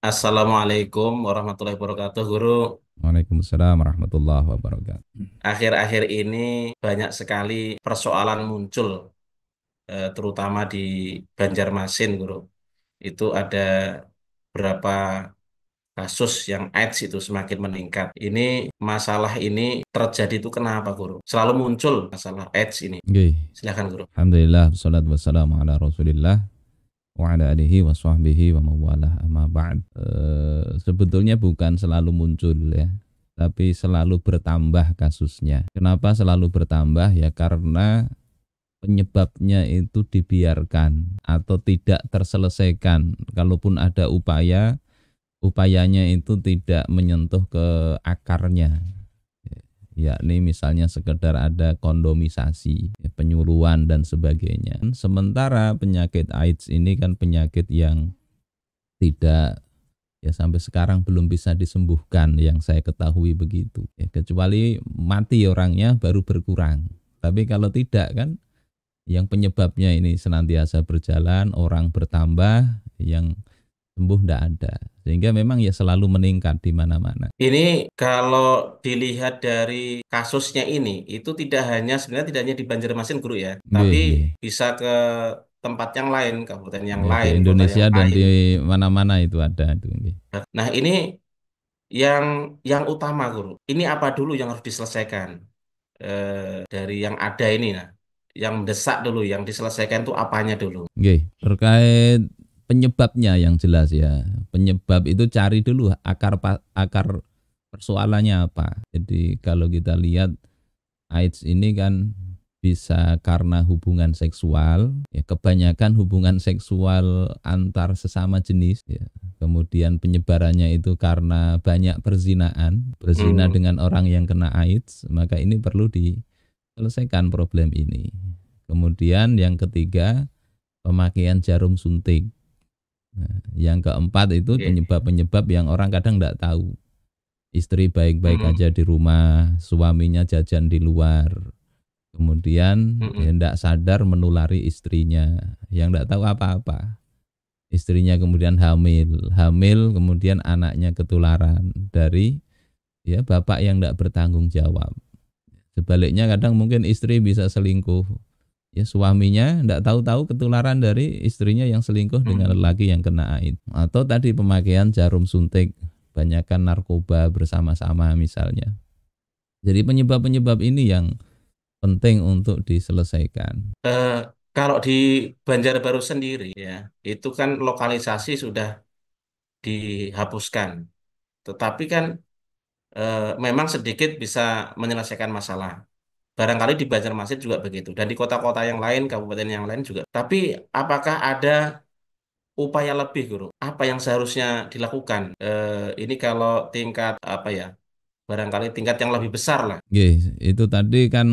Assalamualaikum warahmatullahi wabarakatuh, Guru. Waalaikumsalam warahmatullahi wabarakatuh. Akhir-akhir ini banyak sekali persoalan muncul, terutama di Banjarmasin, Guru. Itu ada berapa kasus yang AIDS itu semakin meningkat. Ini masalah ini terjadi itu kenapa, Guru? Selalu muncul masalah AIDS ini. Oke, Silakan, Guru. alhamdulillah wassalatu wassalamu ala Rasulillah wa ala alihi wa sahbihi wa mawalah amma ba'd. Sebetulnya bukan selalu muncul ya, tapi selalu bertambah kasusnya. Kenapa selalu bertambah? Ya karena penyebabnya itu dibiarkan atau tidak terselesaikan. Kalaupun ada upaya, upayanya itu tidak menyentuh ke akarnya, yakni misalnya sekedar ada kondomisasi, penyuluhan dan sebagainya. Sementara penyakit AIDS ini kan penyakit yang tidak ya sampai sekarang belum bisa disembuhkan yang saya ketahui begitu. Ya, kecuali mati orangnya baru berkurang. Tapi kalau tidak kan yang penyebabnya ini senantiasa berjalan, orang bertambah, yang sembuh tidak ada. Sehingga memang ya selalu meningkat di mana-mana. Ini kalau dilihat dari kasusnya ini, itu tidak hanya sebenarnya tidak hanya di Banjarmasin, Guru ya, tapi Nggih, nggih. bisa ke tempat yang lain, kabupaten yang Ya, di lain, kota yang Indonesia dan lain. di mana-mana itu ada itu. Nggih. Nah, ini yang utama, Guru. Ini apa dulu yang harus diselesaikan dari yang ada ini, nah, yang mendesak dulu, yang diselesaikan itu apanya dulu? Nggih, terkait penyebabnya yang jelas ya. Penyebab itu cari dulu akar persoalannya apa. Jadi kalau kita lihat AIDS ini kan bisa karena hubungan seksual, ya kebanyakan hubungan seksual antar sesama jenis ya. Kemudian penyebarannya itu karena banyak perzinaan, berzina Hmm, dengan orang yang kena AIDS, maka ini perlu diselesaikan problem ini. Kemudian yang ketiga, pemakaian jarum suntik. Nah, yang keempat itu oke. penyebab-penyebab yang orang kadang tidak tahu. Istri baik-baik Hmm, aja di rumah, suaminya jajan di luar. Kemudian hmm, ya tidak sadar menulari istrinya yang tidak tahu apa-apa. Istrinya kemudian hamil, hamil kemudian anaknya ketularan dari ya bapak yang tidak bertanggung jawab. Sebaliknya kadang mungkin istri bisa selingkuh, ya suaminya tidak tahu-tahu ketularan dari istrinya yang selingkuh dengan hmm. lelaki yang kena AIDS. Atau tadi pemakaian jarum suntik, banyakkan narkoba bersama-sama misalnya. Jadi penyebab-penyebab ini yang penting untuk diselesaikan. Eh, Kalau di Banjarbaru sendiri ya, itu kan lokalisasi sudah dihapuskan. Tetapi kan memang sedikit bisa menyelesaikan masalah. Barangkali di Banjarmasin juga begitu. Dan di kota-kota yang lain, kabupaten yang lain juga. Tapi apakah ada upaya lebih, Guru? Apa yang seharusnya dilakukan? Ini kalau tingkat apa ya? Barangkali tingkat yang lebih besar lah. Oke, itu tadi kan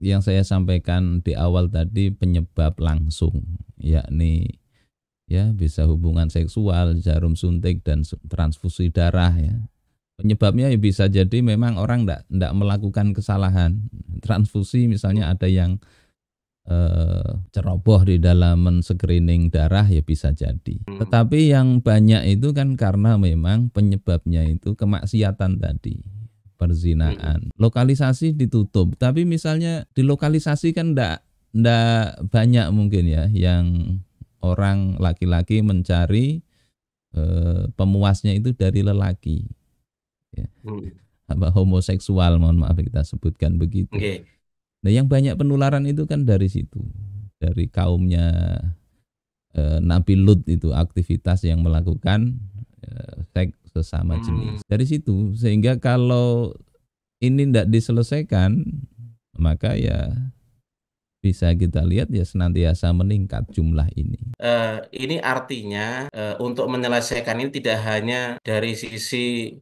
yang saya sampaikan di awal tadi penyebab langsung, yakni ya bisa hubungan seksual, jarum suntik dan transfusi darah ya. Penyebabnya ya bisa jadi memang orang ndak melakukan kesalahan. Transfusi misalnya ada yang ceroboh di dalam men-screening darah ya bisa jadi. Hmm, Tetapi yang banyak itu kan karena memang penyebabnya itu kemaksiatan tadi, hmm, perzinaan. Lokalisasi ditutup, tapi misalnya di lokalisasi kan ndak banyak mungkin ya yang orang laki-laki mencari pemuasnya itu dari lelaki ya. hmm. Apa homoseksual, mohon maaf kita sebutkan begitu. Oke. Nah, yang banyak penularan itu kan dari situ, dari kaumnya Nabi Lut itu aktivitas yang melakukan seks sesama Hmm. jenis. Dari situ sehingga kalau ini tidak diselesaikan maka ya bisa kita lihat ya senantiasa meningkat jumlah ini. Eh, ini artinya untuk menyelesaikan ini tidak hanya dari sisi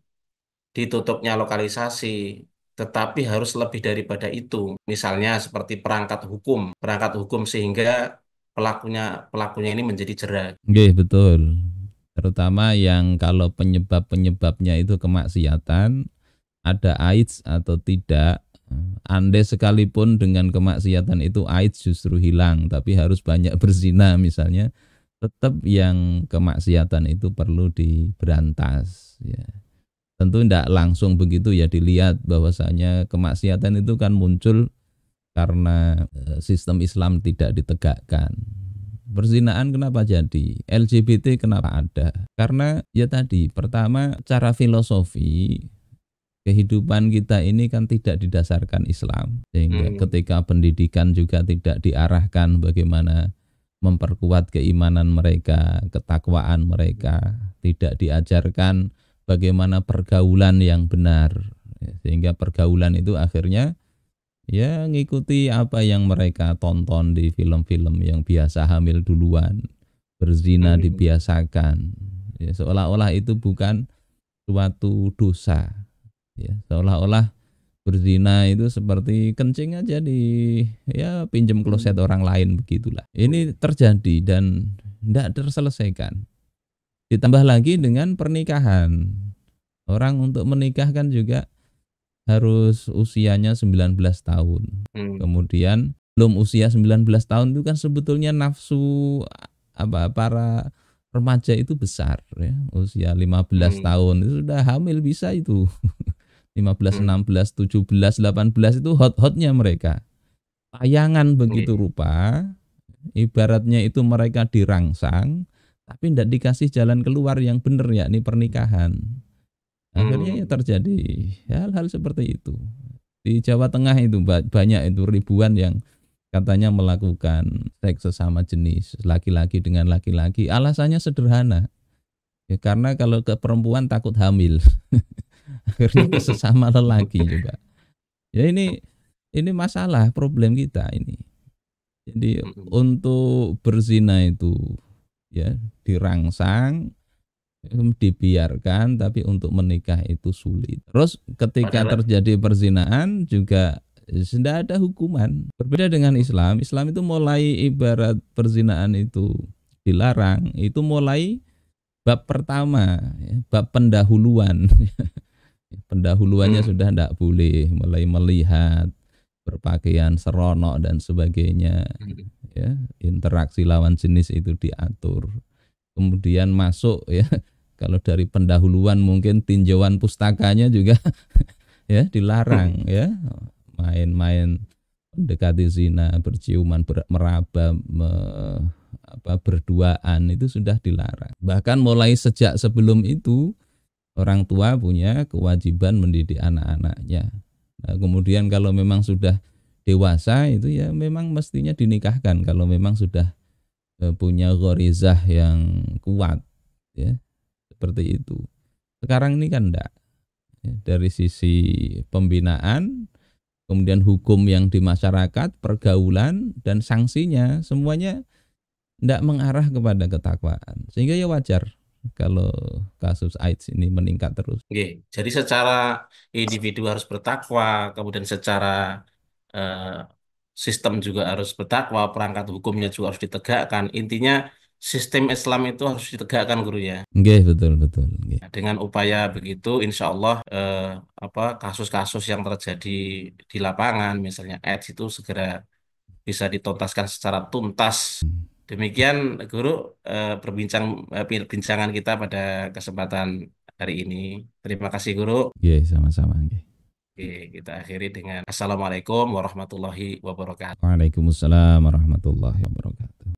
ditutupnya lokalisasi, tetapi harus lebih daripada itu. Misalnya seperti perangkat hukum sehingga pelakunya pelakunya ini menjadi jera. Oke, betul. Terutama yang kalau penyebab-penyebabnya itu kemaksiatan, ada AIDS atau tidak, andai sekalipun dengan kemaksiatan itu AIDS justru hilang, tapi harus banyak berzina misalnya, tetap yang kemaksiatan itu perlu diberantas ya. Tentu tidak langsung begitu ya dilihat bahwasanya kemaksiatan itu kan muncul karena sistem Islam tidak ditegakkan. Perzinaan kenapa jadi? LGBT kenapa ada? Karena ya tadi, pertama cara filosofi kehidupan kita ini kan tidak didasarkan Islam. Sehingga Hmm. ketika pendidikan juga tidak diarahkan bagaimana memperkuat keimanan mereka, ketakwaan mereka, tidak diajarkan bagaimana pergaulan yang benar. Sehingga pergaulan itu akhirnya ya ngikuti apa yang mereka tonton di film-film yang biasa hamil duluan, berzina Hmm. dibiasakan. Ya, seolah-olah itu bukan suatu dosa. Ya, seolah-olah berzina itu seperti kencing aja di ya pinjam kloset Hmm. orang lain begitulah. Ini terjadi dan tidak terselesaikan. Ditambah lagi dengan pernikahan. Orang untuk menikah kan juga harus usianya 19 tahun. Hmm. Kemudian belum usia 19 tahun itu kan sebetulnya nafsu para remaja itu besar ya. Usia 15 Hmm. tahun itu sudah hamil bisa itu. 15, Hmm. 16, 17, 18 itu hot-hotnya mereka. Tayangan begitu Nggih. rupa, ibaratnya itu mereka dirangsang, tapi tidak dikasih jalan keluar yang benar yakni pernikahan. Akhirnya ya Hmm. terjadi hal-hal seperti itu. Di Jawa Tengah itu banyak itu ribuan yang katanya melakukan seks sesama jenis, laki-laki dengan laki-laki. Alasannya sederhana. Ya, karena kalau ke perempuan takut hamil. Akhirnya ke sesama lelaki juga. Ya ini masalah problem kita ini. Jadi Hmm. untuk berzina itu ya dirangsang, dibiarkan, tapi untuk menikah itu sulit. Terus ketika Padahal, terjadi perzinaan juga tidak ada hukuman. Berbeda dengan Islam, Islam itu mulai ibarat perzinaan itu dilarang, itu mulai bab pertama, ya, bab pendahuluan. Pendahuluannya hmm. sudah tidak boleh, mulai melihat, berpakaian seronok dan sebagainya. Hmm. Ya, interaksi lawan jenis itu diatur. Kemudian masuk ya, kalau dari pendahuluan mungkin tinjauan pustakanya juga ya dilarang ya, main-main mendekati zina, berciuman, meraba, berduaan itu sudah dilarang. Bahkan mulai sejak sebelum itu orang tua punya kewajiban mendidik anak-anaknya. Nah, kemudian kalau memang sudah dewasa itu ya memang mestinya dinikahkan kalau memang sudah punya ghorizah yang kuat ya, seperti itu. Sekarang ini kan enggak. Ya, dari sisi pembinaan, kemudian hukum yang di masyarakat, pergaulan dan sanksinya semuanya enggak mengarah kepada ketakwaan. Sehingga ya wajar kalau kasus AIDS ini meningkat terus. Nggih. Jadi secara individu harus bertakwa, kemudian secara eh, sistem juga harus bertakwa, perangkat hukumnya juga harus ditegakkan. Intinya sistem Islam itu harus ditegakkan, Guru ya. Nggih, betul betul, nggih. Nah, dengan upaya begitu, insya Allah kasus-kasus yang terjadi di lapangan, misalnya AIDS itu segera bisa dituntaskan secara tuntas. Demikian, Guru, perbincangan kita pada kesempatan hari ini. Terima kasih, Guru. Nggih, sama-sama nggih. Oke, kita akhiri dengan Assalamualaikum warahmatullahi wabarakatuh. Waalaikumsalam warahmatullahi wabarakatuh.